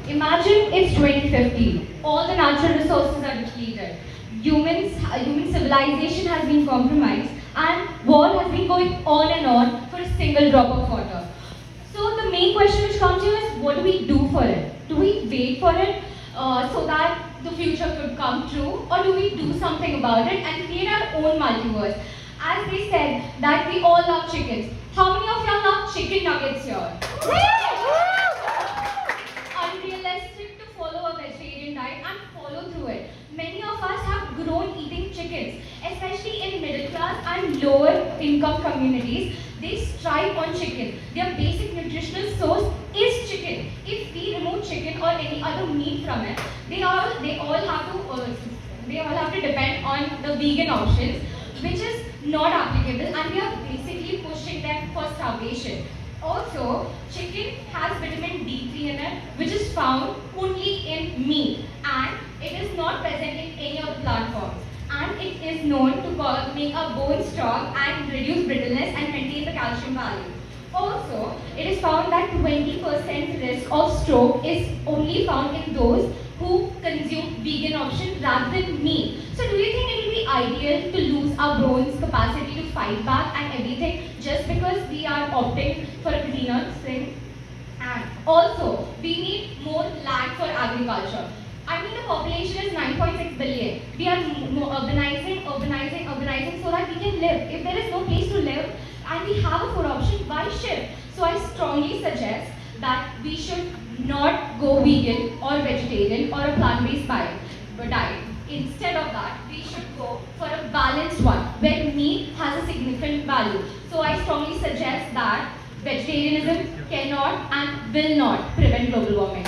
Imagine it's 2050. All the natural resources are depleted. Human civilization has been compromised, and war has been going on for a single drop of water. So the main question which comes here is, what do we do for it? Do we wait for it so that the future could come true, or do we do something about it and create our own multiverse? As they said that we all love chickens. How many of y'all love chicken nuggets here? Unrealistic to follow a vegetarian diet and follow through it. Many of us have grown eating chickens, especially in middle class and lower income communities. They strive on chicken. Their basic nutritional source is chicken. If we remove chicken or any other meat from it, they all have to depend on the vegan options, which is not applicable, and we are basically pushing them for starvation. Also, chicken has vitamin D3 in it, which is found only in meat, and it is not present in any of the plant forms. And it is known to make our bones strong and reduce brittleness and maintain the calcium value. Also, it is found that 20% risk of stroke is only found in those who consume vegan option rather than meat. So do you think it will be ideal to lose our bones capacity to fight back and everything just because we are opting for a greener thing? And also, we need more land for agriculture. I mean, the population is 9.6 billion. We are urbanizing so that we can live. If there is no place to live and we have a food option, why shift? So I strongly suggest that we should not go vegan or vegetarian or a plant-based diet. Instead of that, we should go for a balanced one where meat has a significant value. So I strongly suggest that vegetarianism cannot and will not prevent global warming.